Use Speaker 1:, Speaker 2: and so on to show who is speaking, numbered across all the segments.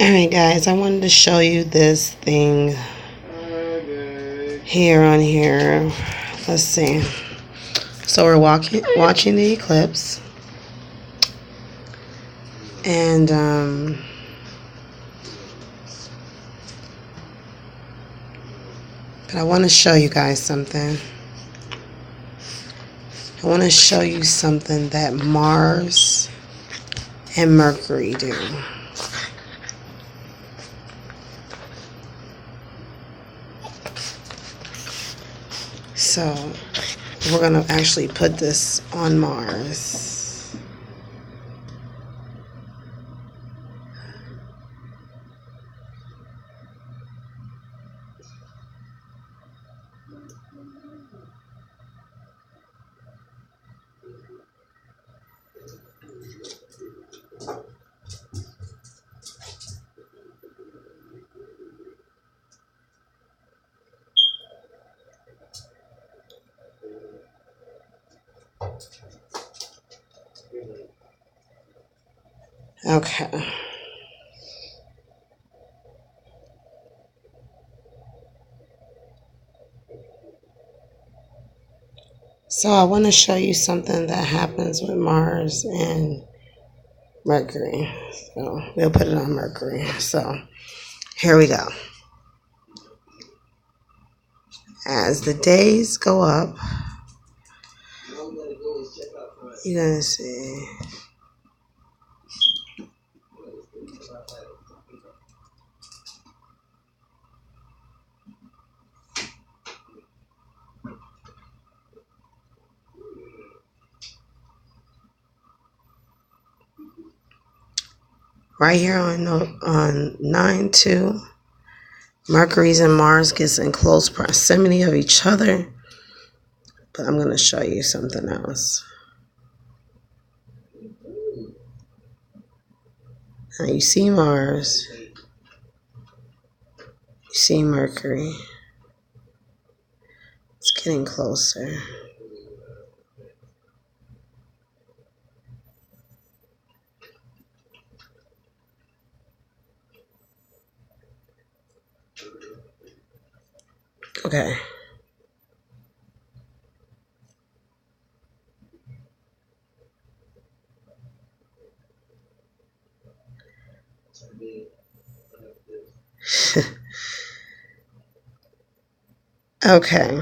Speaker 1: Alright guys, I wanted to show you this thing here on here. Let's see. So we're watching the eclipse. And but I want to show you guys something. I want to show you something that Mars and Mercury do. So we're going to actually put this on Mars. Okay. So I want to show you something that happens with Mars and Mercury. So we'll put it on Mercury. So here we go. As the days go up, you're going to see. Right here on 9-2, Mercury's and Mars gets in close proximity of each other. But I'm going to show you something else. Now you see Mars. You see Mercury. It's getting closer. Okay. Okay.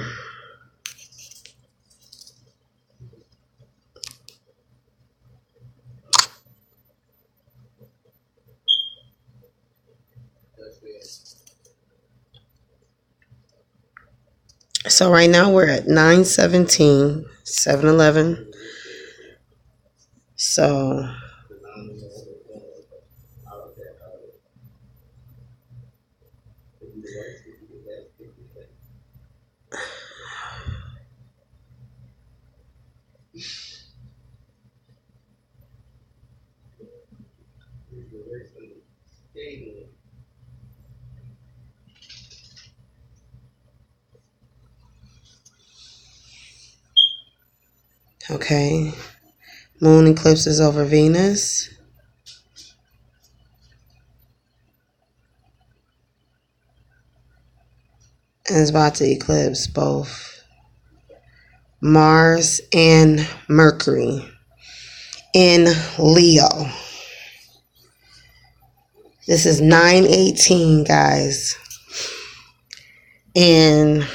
Speaker 1: So right now we're at 9:17, 7:11. So okay. Moon eclipses over Venus. And it's about to eclipse both Mars and Mercury in Leo. This is 9:18, guys. And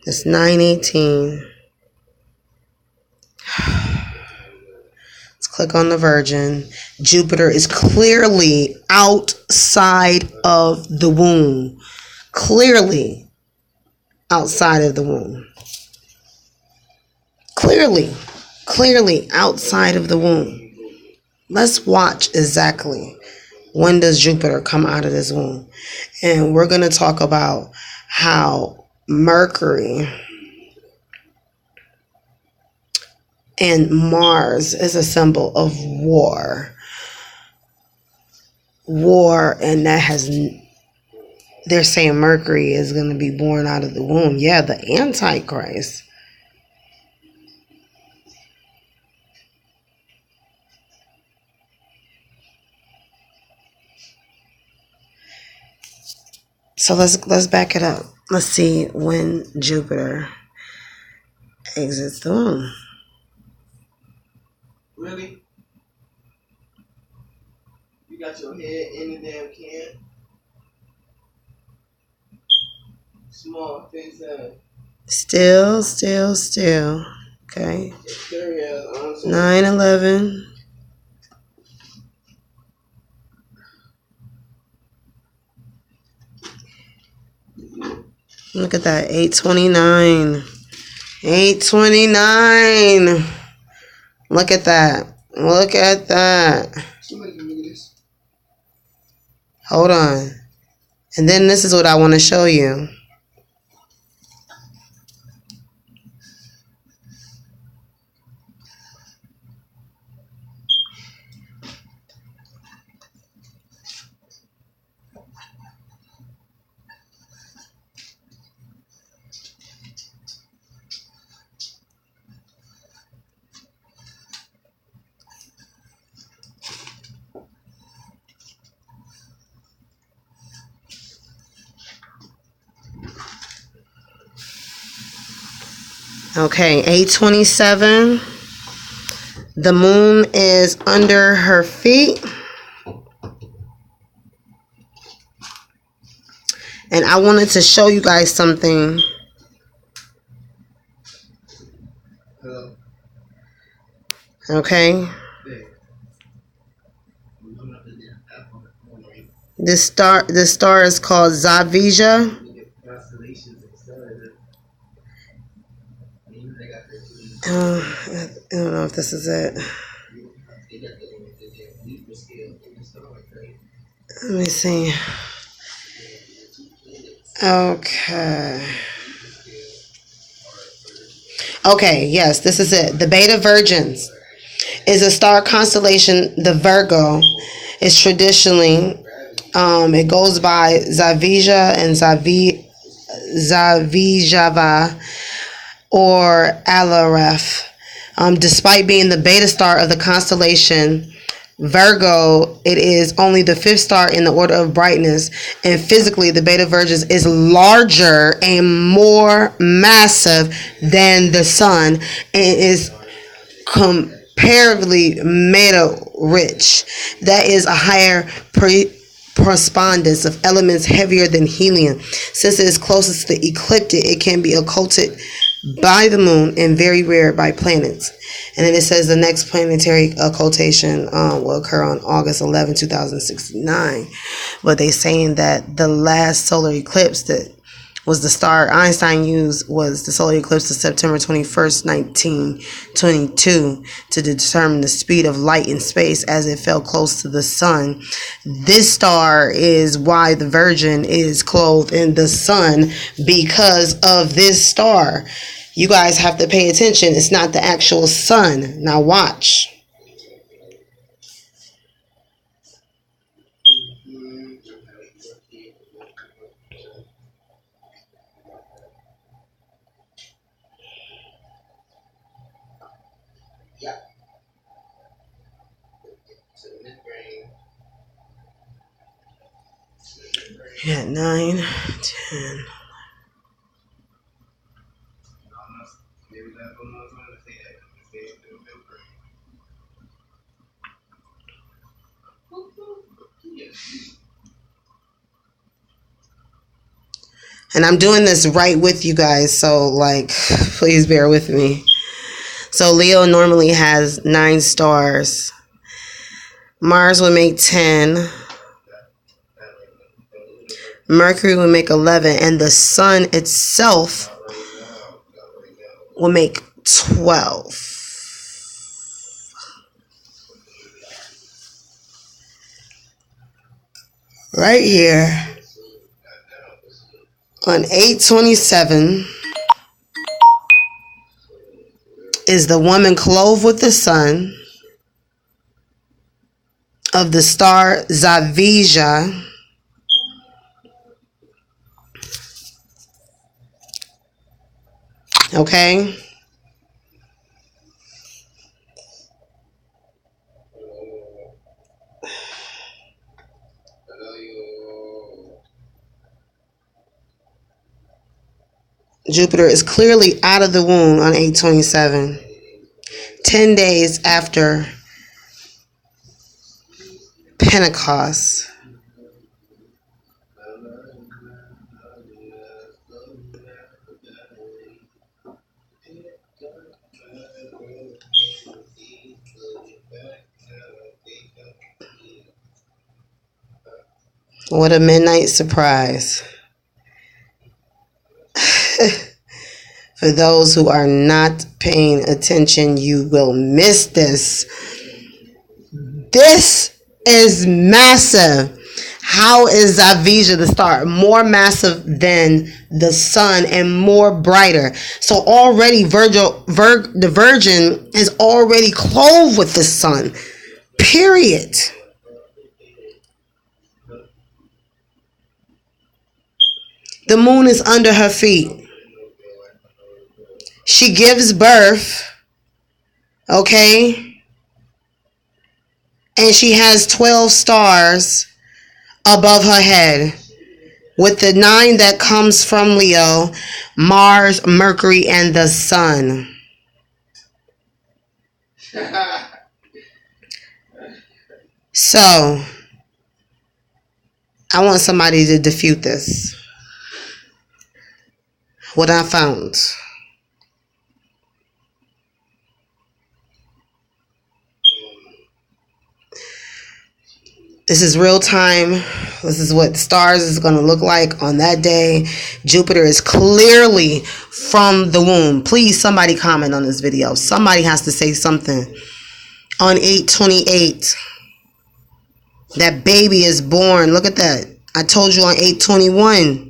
Speaker 1: it's 9:18. Let's click on the Virgin. Jupiter is clearly outside of the womb. Clearly outside of the womb. Clearly outside of the womb. Let's watch exactly when does Jupiter come out of this womb. And we're going to talk about how Mercury and Mars is a symbol of war. war, and they're saying Mercury is going to be born out of the womb. Yeah, the Antichrist. So let's back it up. Let's see when Jupiter exits the womb. Really? You got your head in the damn can? Small face up. Still. Okay. 9/11. Look at that. 8/29. 8/29. Look at that. Look at that. Hold on. And then this is what I want to show you. Okay, 8/27. The moon is under her feet. And I wanted to show you guys something. Okay. This star is called Zavijah. I don't know if this is it. Let me see. Okay, yes, this is it. The Beta Virgins is a star constellation. The Virgo is traditionally, it goes by Zavijah and Zavijava or Alaref. Despite being the beta star of the constellation Virgo, it is only the fifth star in the order of brightness, and physically the Beta Virgins is larger and more massive than the sun, and is comparatively metal rich. That is a higher correspondence of elements heavier than helium. Since it is closest to the ecliptic, it can be occulted by the moon and very rare by planets. And then it says the next planetary occultation will occur on August 11, 2069. But they saying that the last solar eclipse that was the star Einstein used was the solar eclipse of September 21st, 1922, to determine the speed of light in space as it fell close to the sun. This star is why the Virgin is clothed in the sun, because of this star. You guys have to pay attention. It's not the actual sun. Now watch. Yeah, 9, 10. And I'm doing this right with you guys, so like, please bear with me. So Leo normally has 9 stars. Mars would make 10. Mercury would make 11. And the sun itself will make 12. Right here on 8/27 is the woman clothed with the sun of the star Zavijah. Okay. Jupiter is clearly out of the womb on 8/27, 10 days after Pentecost. What a midnight surprise. For those who are not paying attention, you will miss this. This is massive. How is Zavijah the star more massive than the sun and more brighter? So already the virgin is already clothed with the sun. Period. The moon is under her feet. She gives birth, okay? And she has 12 stars above her head, with the 9 that comes from Leo, Mars, Mercury, and the sun. So, I want somebody to defute this. What I found. This is real time. This is what stars is going to look like on that day. Jupiter is clearly from the womb. Please, somebody comment on this video. Somebody has to say something. On 8/28, that baby is born. Look at that. I told you on 8/21.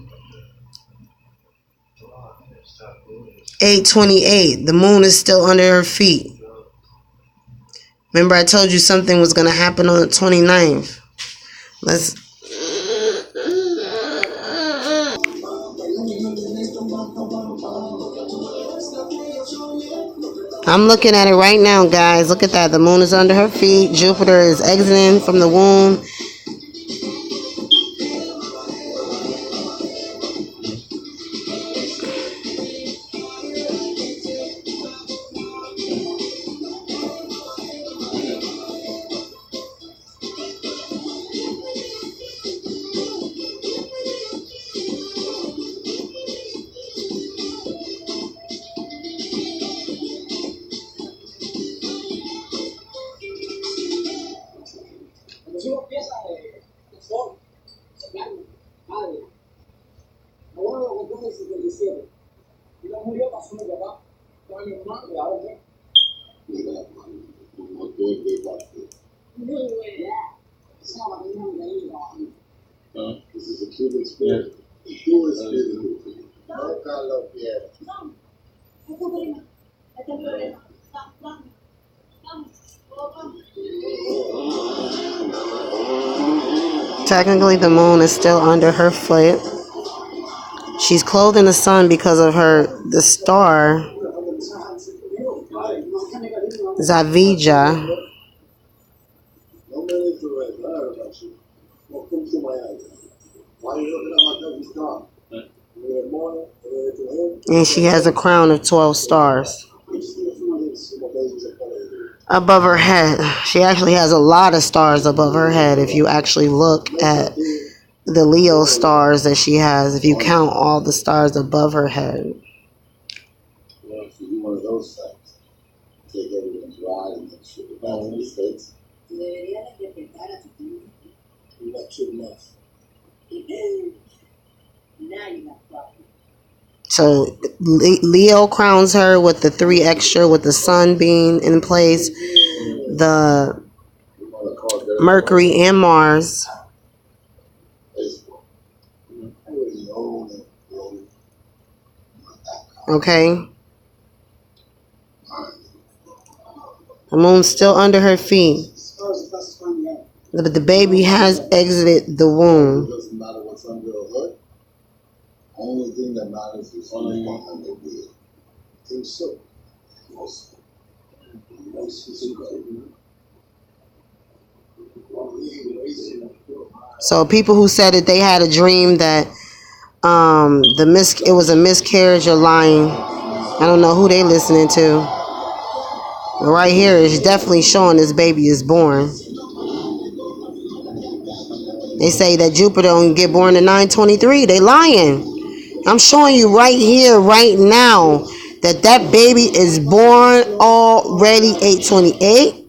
Speaker 1: 8/28. The moon is still under her feet. Remember, I told you something was going to happen on the 29th. I'm looking at it right now, guys. Look at that. The moon is under her feet. Jupiter is exiting from the womb.
Speaker 2: This is a Cuban spirit. The Cuban spirit. No, Carlos,
Speaker 1: Technically, the moon is still under her foot. She's clothed in the sun because of the star, Zavijah. And she has a crown of 12 stars above her head. She actually has a lot of stars above her head if you actually look at the Leo stars that she has, if you count all the stars above her head.
Speaker 2: Well, if you one of those types, take everyone's ride and then ship it back to the States. You're not too much.
Speaker 1: So Leo crowns her with the 3 extra, with the sun being in place, the Mercury and Mars. Okay. The moon's still under her feet. But the baby has exited the womb.
Speaker 2: It doesn't matter what's under the hood. Only thing that matters is who's behind the wheel. Think so? Most.
Speaker 1: So people who said that they had a dream that it was a miscarriage are lying. I don't know who they listening to. But right here is definitely showing this baby is born. They say that Jupiter don't get born in 923. They lying. I'm showing you right here, right now, that baby is born already 828.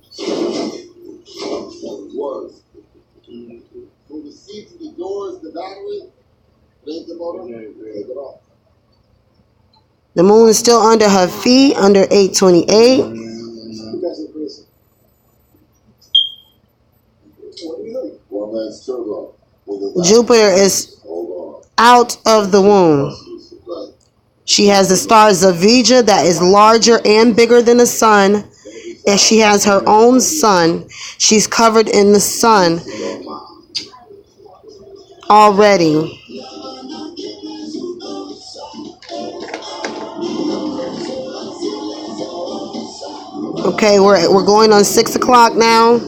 Speaker 1: The moon is still under her feet, under 828. Jupiter is out of the womb. She has the star Zavijah that is larger and bigger than the sun. And she has her own sun. She's covered in the sun already. Okay, we're going on 6 o'clock now.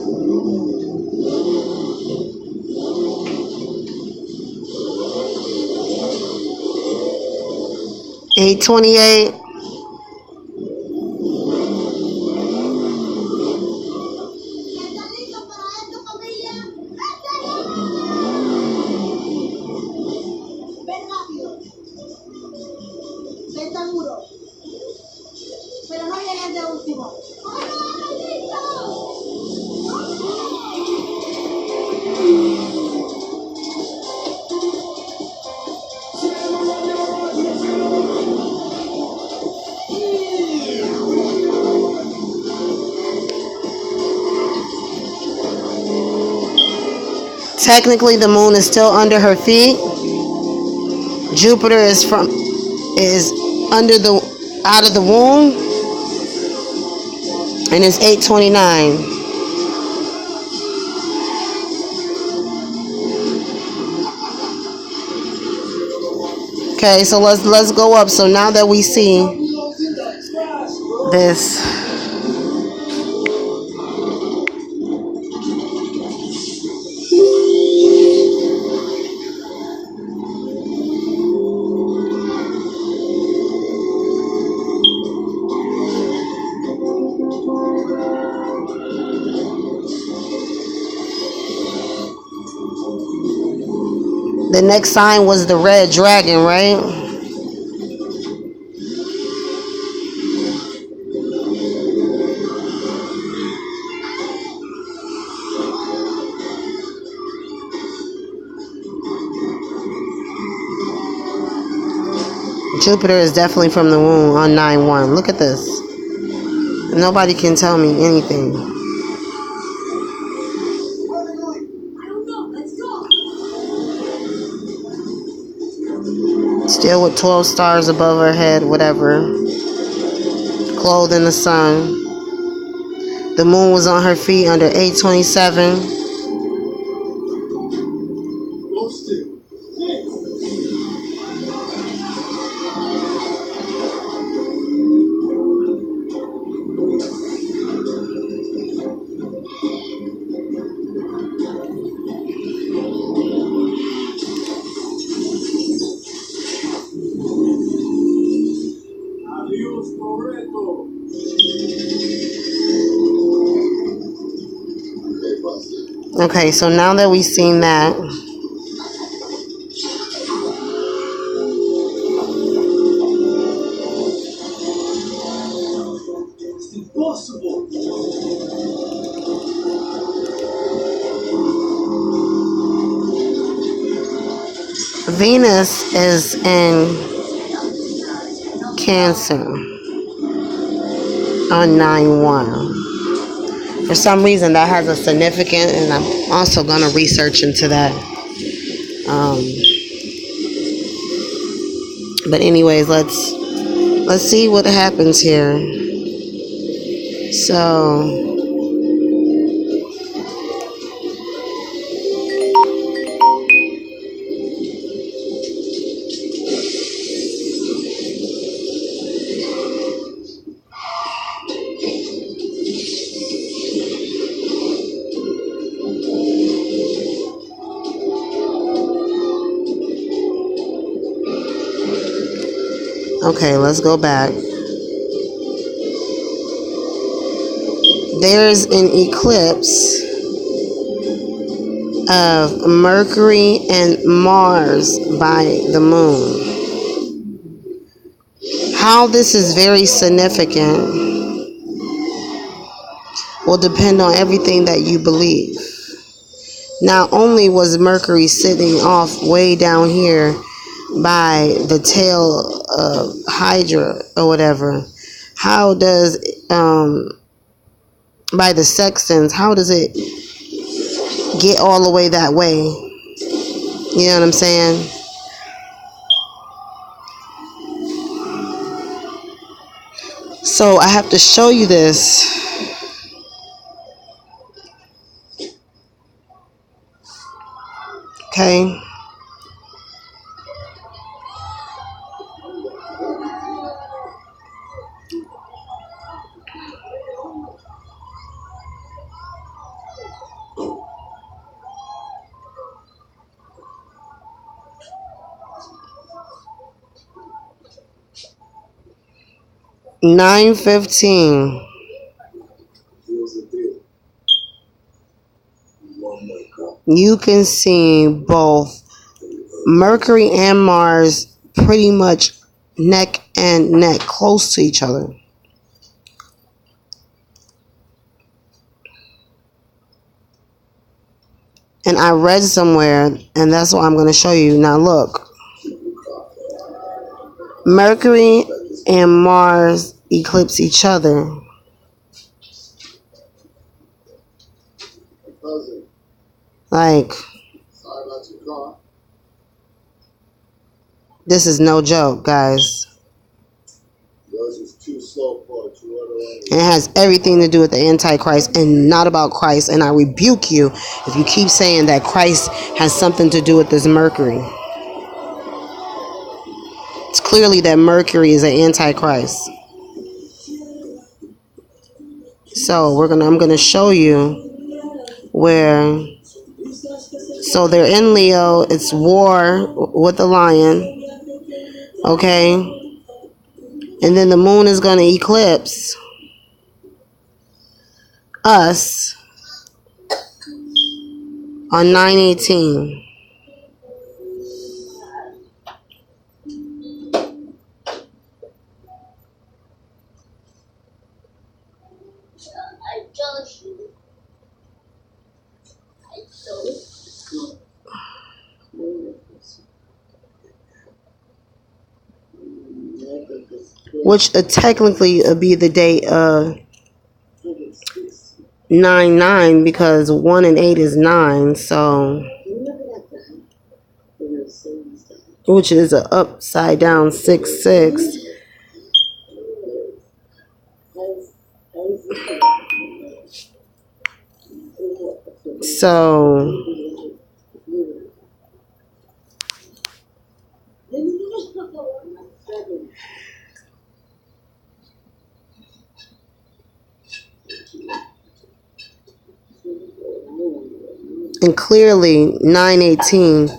Speaker 1: $8.28. Technically, the moon is still under her feet. Jupiter is out of the womb, and it's 8:29. Okay, so let's go up. So now that we see this. The next sign was the red dragon, right? Jupiter is definitely from the womb on 9-1. Look at this. Nobody can tell me anything. Still with 12 stars above her head, whatever. Clothed in the sun. The moon was on her feet under 8:27. Okay, so now that we've seen that, Venus is in Cancer on 9-1. For some reason, that has a significant, and I'm also going to research into that. But anyways, let's see what happens here. So Okay, let's go back. There's an eclipse of Mercury and Mars by the moon. How this is very significant will depend on everything that you believe. Not only was Mercury sitting off way down here by the tail of Hydra or whatever, how does, by the sextants, how does it get all the way that way? You know what I'm saying? So I have to show you this. Okay. $9.15. You can see both Mercury and Mars pretty much neck and neck, close to each other. And I read somewhere, and that's what I'm going to show you. Now look. Mercury and Mars eclipse each other. Like, this is no joke, guys. And it has everything to do with the Antichrist and not about Christ. And I rebuke you if you keep saying that Christ has something to do with this Mercury. It's clearly that Mercury is an Antichrist. So I'm gonna show you where. So they're in Leo. It's war with the lion. Okay. And then the moon is gonna eclipse us on 9/18. Which technically would be the date of 9/9 because 1 and 8 is 9, so which is an upside down 6/6. So and clearly 9/18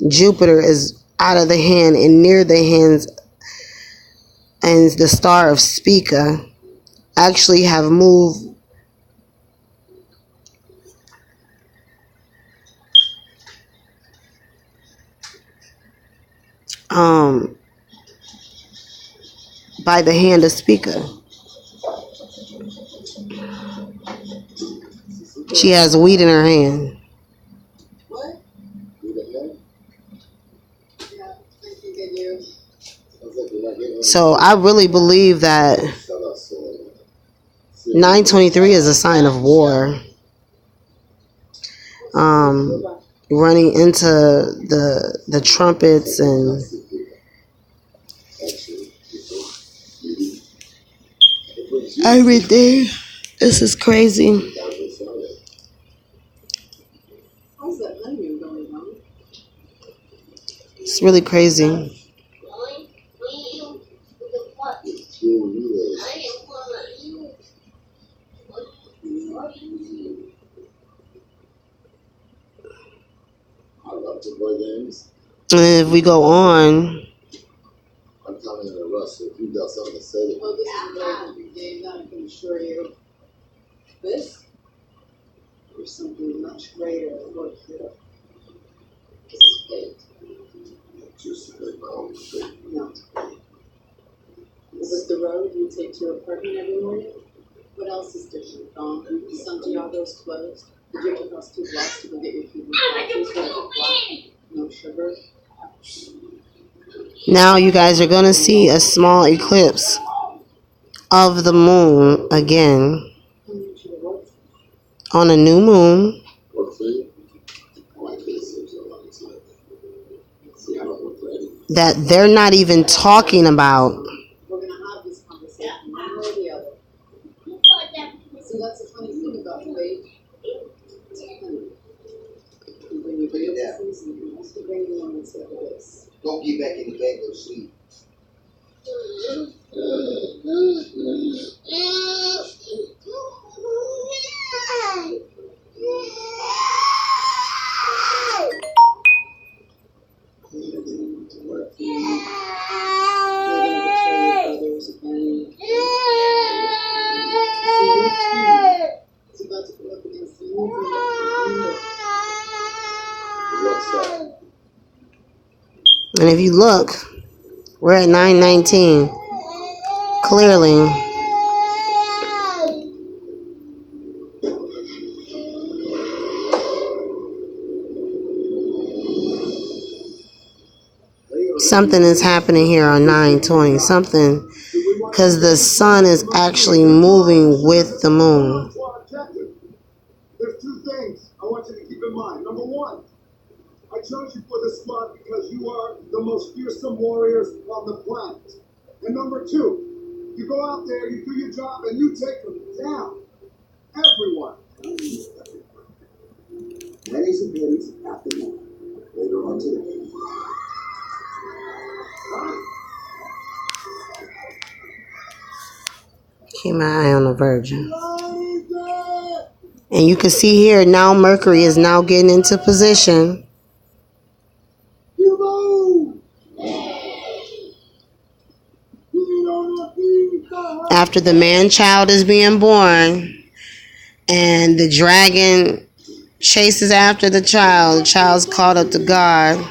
Speaker 1: Jupiter is out of the hand and near the hands, and the star of Spica actually have moved by the hand of Spica. She has weed in her hand. So I really believe that 9/23 is a sign of war. Running into the trumpets and everything. This is crazy. It's really crazy. And if we go on,
Speaker 2: Russ, if you got something to say.
Speaker 3: Well, this is a very different game, that I can assure you. This, or something much greater at work here. This is fate.
Speaker 2: Just to make my own mistake.
Speaker 3: No. Is this the road you take to your apartment every morning? What else is different? Santiago's closed. Did you have to cross 2 blocks to go get your cuban coffee? No sugar.
Speaker 1: Now you guys are going to see a small eclipse of the moon again on a new moon
Speaker 2: Work for you? I like this. See, I don't work for anyone.
Speaker 1: that they're not even talking about.
Speaker 3: We're going to have this conversation one way or the other. See, that's the funny thing about fate. It's funny. You bring your realities and you also bring the moments like this.
Speaker 4: Don't get back in the bed, go sleep.
Speaker 1: And if you look, we're at 9:19. Clearly, something is happening here on 9:20. Something, because the sun is actually moving with the moon.
Speaker 2: There's 2 things I want you to keep in mind. Number 1, I chose you for this spot because you are the most fearsome warriors on the planet. And number 2, you go out there, you do your job, and you take them down. Everyone.
Speaker 4: Pennies and pennies after that. Later on today.
Speaker 1: Keep my eye on the Virgin. And you can see here now Mercury is now getting into position. After the man-child is being born and the dragon chases after the child's caught up to God.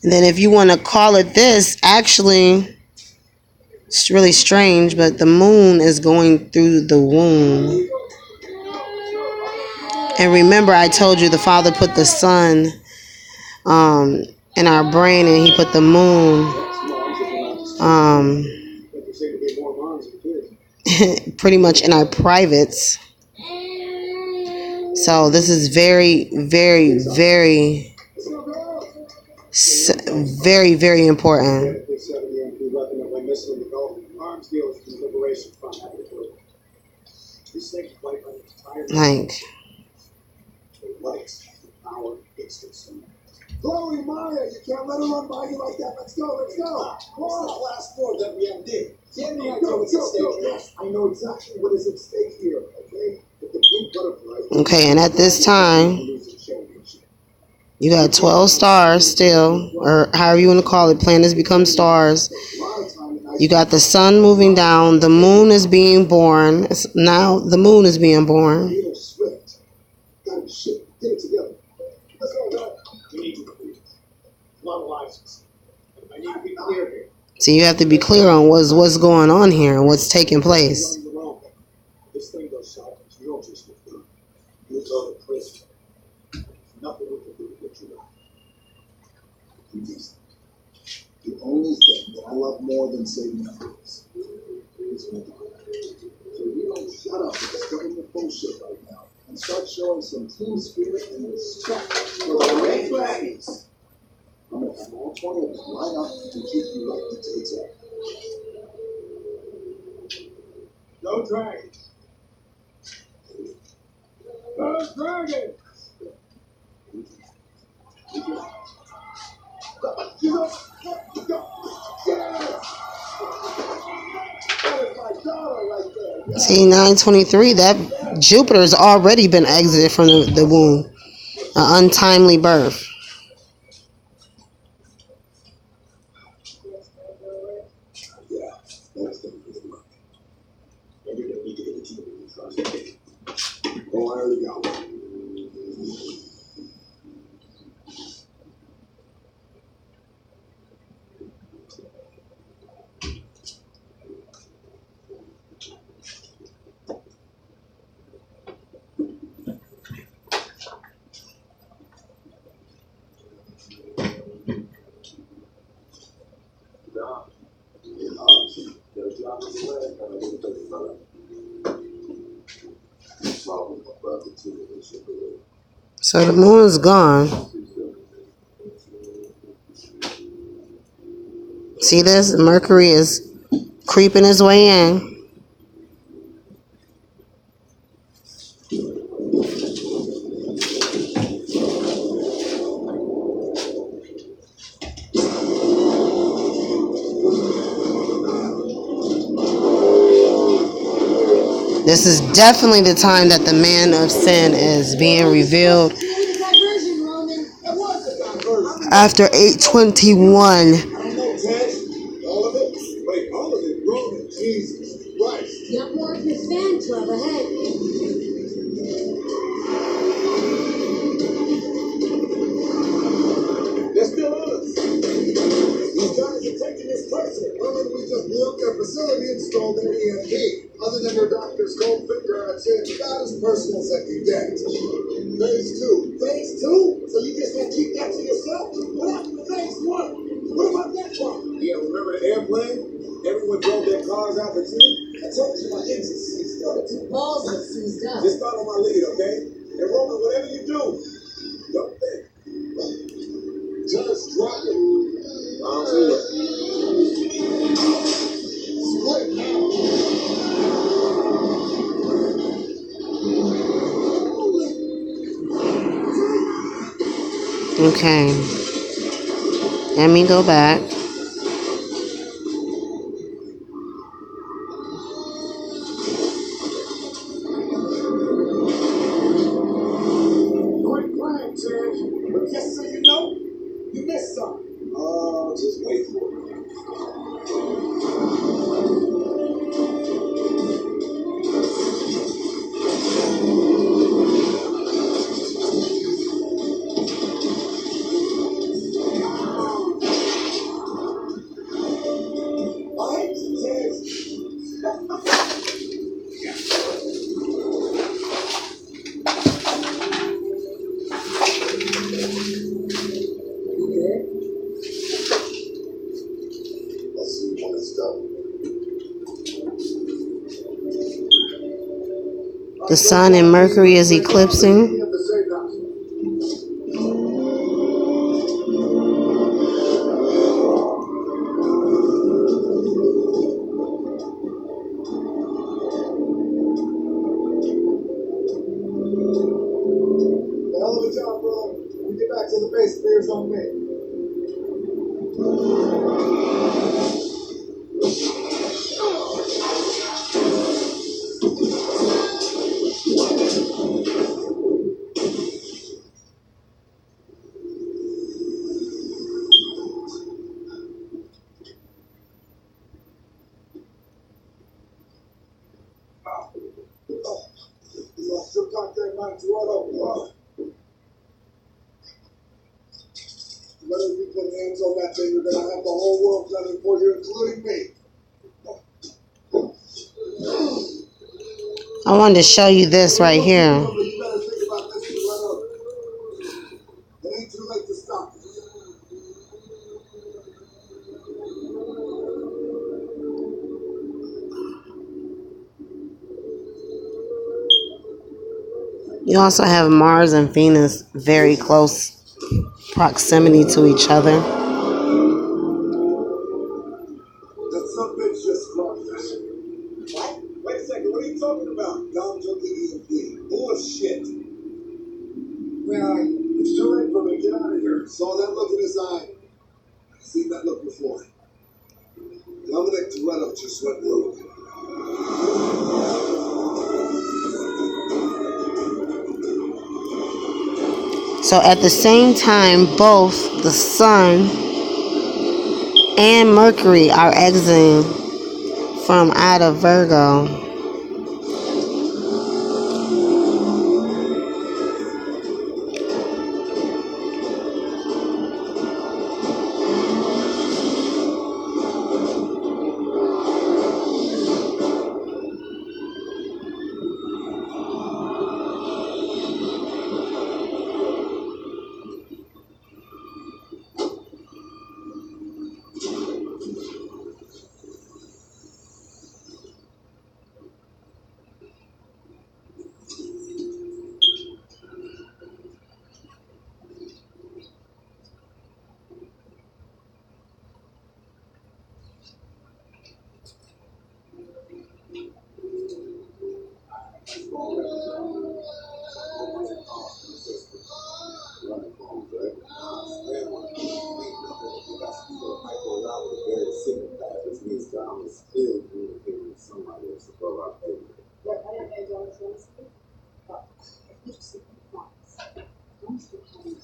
Speaker 1: And then if you want to call it this, actually, it's really strange, but the moon is going through the womb. And remember, I told you the Father put the sun in our brain, and he put the moon pretty much in our privates. So this is very, very, very, very, very important. Like,
Speaker 2: Chloe, Maya, you can't let her run by you like that. Let's go, let's go. Come on. Last 4 WMD. Yes, I know exactly what is at stake here, okay? But the blue butterfly.
Speaker 1: Okay, and at this time, you got 12 stars still, or however you want to call it, planets become stars. You got the sun moving down, the moon is being born. Now the moon is being born.
Speaker 2: Get it together. Let's go, we need to complete a lot of lives. I need to be clear here.
Speaker 1: So you have to be clear on what's going on here and what's taking place.
Speaker 2: This thing goes south, you don't just look good. You go to prison. Nothing we can do to get you out.
Speaker 4: The only thing that I love more than saving others is my daughter. So you don't shut up and stop the bullshit right now and start showing some team spirit and respect for the Red Dragons. I'm going to have all 20 of them line up and keep you like the tits up.
Speaker 2: No dragons. dragon. You know, yes. That is my daughter right there.
Speaker 1: See, 923, that Jupiter's already been exited from the womb. An untimely birth.
Speaker 4: Yeah, that's the good luck. Maybe we need to get the Jupiter in trust. Oh, I already got one.
Speaker 1: So the moon's gone. See this? Mercury is creeping his way in. This is definitely the time that the man of sin is being revealed. After 821.
Speaker 4: All of it? Wait, all of it? Roman, Jesus Christ.
Speaker 3: Not more of his fan club ahead.
Speaker 4: They're still on us. These guys are taking this person. Why don't we just blow up their facility and install their EMP? Other than their doctor's cold finger, I'd say it's about as personal as I can get. Phase 2. Phase 2? So you just gonna keep that to yourself? What happened to phase 1? What about that one? Yeah, remember the airplane? Everyone drove their cars out the tube. I told you my engine's seized up.
Speaker 3: Two balls are seized up.
Speaker 4: Just follow my lead, okay? And Roman, whatever you do, don't think. Just drop it. I'll do it. Split now.
Speaker 1: Okay. Let me go back.
Speaker 4: Great plan, Ted. But just so you know, you missed something. Oh, just wait for it. All right, Ted. Let's see when it's done.
Speaker 1: The sun and Mercury is eclipsing.
Speaker 4: Hell of a job, brother. When we get back to the base, beer's on me. You all still got that man Toronto. Whether you put hands on that thing, you're gonna have the whole world gunning for you, including me.
Speaker 1: I wanted to show you this right here.
Speaker 4: You better think about this Toronto. It ain't too late to stop.
Speaker 1: You also have Mars and Venus very close proximity to each other.
Speaker 4: That some bitch just dropped us. What? Wait a second, what are you talking about? Dumb junkie EMP. Bullshit.
Speaker 3: Where are you?
Speaker 4: It's too late for me. Get out of here. Saw that look in his eye. I've seen that look before. Dominic Toretto just went rogue.
Speaker 1: So at the same time, both the Sun and Mercury are exiting from out of Virgo.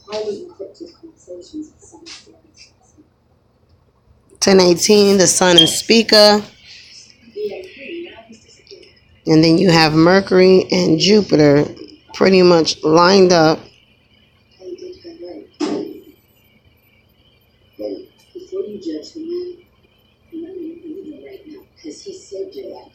Speaker 3: Highly encrypted conversations with some students.
Speaker 1: 1018, the Sun and Speaker. And then you have Mercury and Jupiter pretty much lined up.
Speaker 3: Before you judge the man, remember you're living right now, because he saved your life.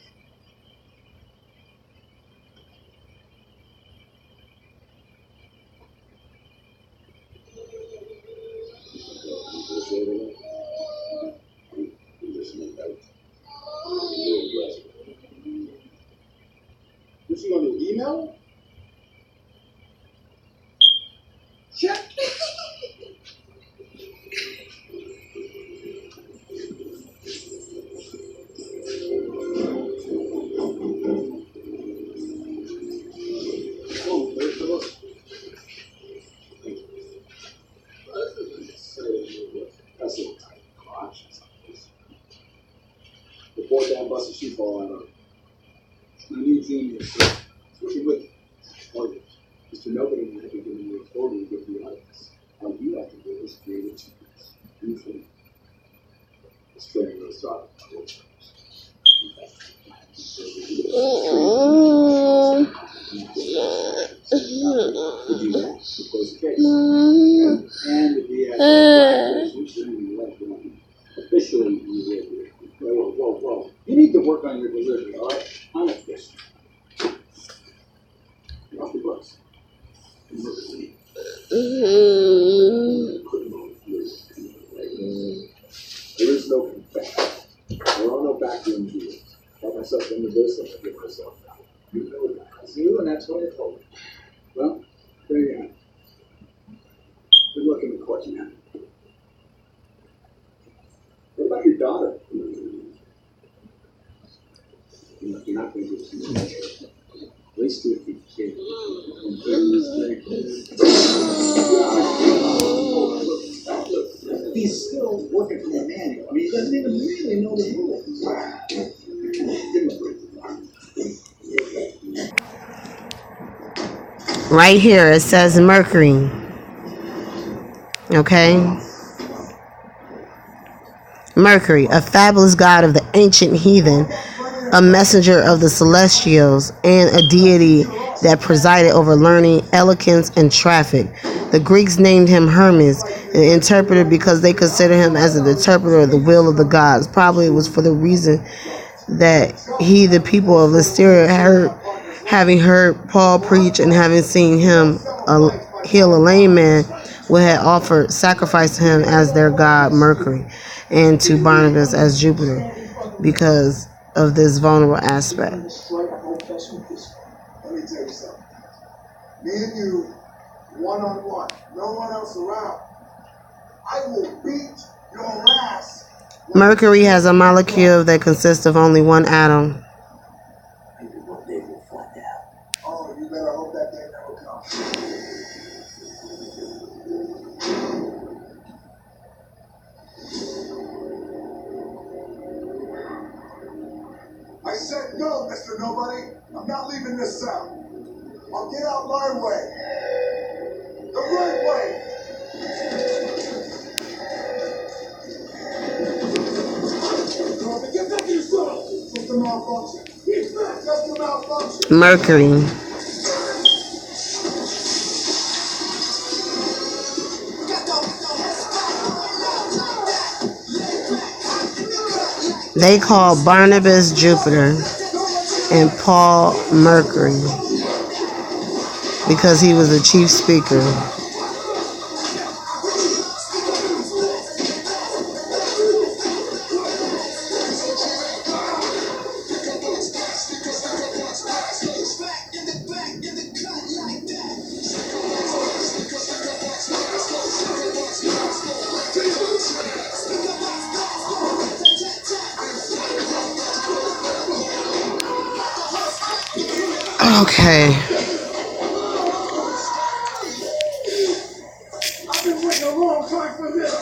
Speaker 4: Did you on your email? Check. Before that busted sheep fall out of it. I need genius. Working with mortgage. Mr. Nobody might be giving you authority with the audience. All you have to do is create a genius. Usually, it's training those jobs. And if he has officially, you will. Whoa. You need to work on your delivery, all right? I'm official. Off the bus. There is no confession. There are no backroom deals. Got myself into this, and I get myself out. You know that. That's you, and that's what I told you. Well, there you have it. Good luck in the court, man. What about your daughter? You're not going to do this. At least do it for your kid. He's still working for the manual. I mean, he doesn't even really know the rules.
Speaker 1: Right here it says Mercury. Okay? Mercury, a fabulous god of the ancient heathen, a messenger of the celestials, and a deity that presided over learning, eloquence, and traffic. The Greeks named him Hermes, an interpreter, because they considered him as an interpreter of the will of the gods. Probably it was for the reason that he, the people of Lysteria, having heard Paul preach and having seen him heal a lame man, would have offered sacrifice to him as their god Mercury, and to Barnabas as Jupiter, because of this vulnerable aspect.
Speaker 4: Let me tell you something. Me and you, one-on-one, no one else around. I will beat your ass.
Speaker 1: Mercury has a molecule that consists of only one atom.
Speaker 4: Oh, you better hope that day never comes. I said no, Mr. Nobody. I'm not leaving this cell. I'll get out my way. The right way. Get back to your cell. Just a malfunction. Get back. Just a malfunction.
Speaker 1: Mercury. They called Barnabas Jupiter and Paul Mercury because he was the chief speaker. Okay.
Speaker 4: I've been waiting a long time for this.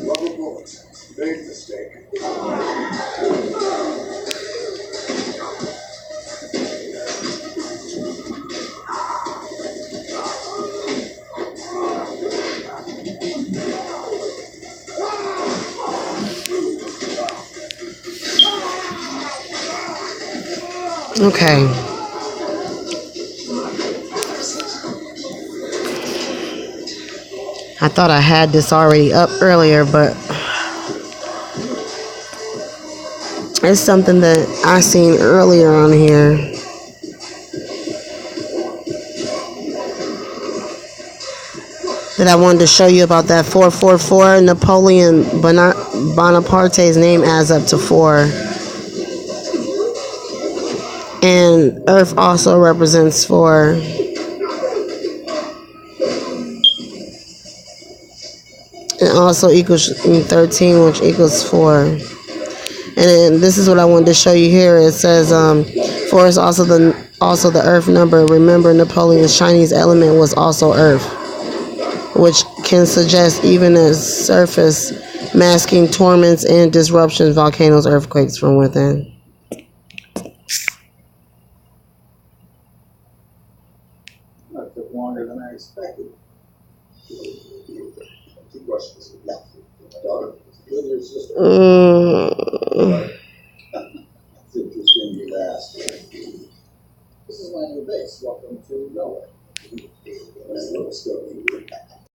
Speaker 4: Rubber bullets. Big mistake.
Speaker 1: Okay. I thought I had this already up earlier, but it's something that I seen earlier on here. That I wanted to show you about that 444. Napoleon Bonaparte's name adds up to 4. And Earth also represents 4. It also equals 13, which equals 4. And then this is what I wanted to show you here. It says 4 is also the Earth number. Remember, Napoleon's Chinese element was also Earth, which can suggest even a surface masking torments and disruptions, volcanoes, earthquakes from within.
Speaker 4: That took longer than I expected. 2 questions. Yeah. My daughter, with your sister. That's interesting you asked. This is my new base. Welcome to nowhere. Nice little story.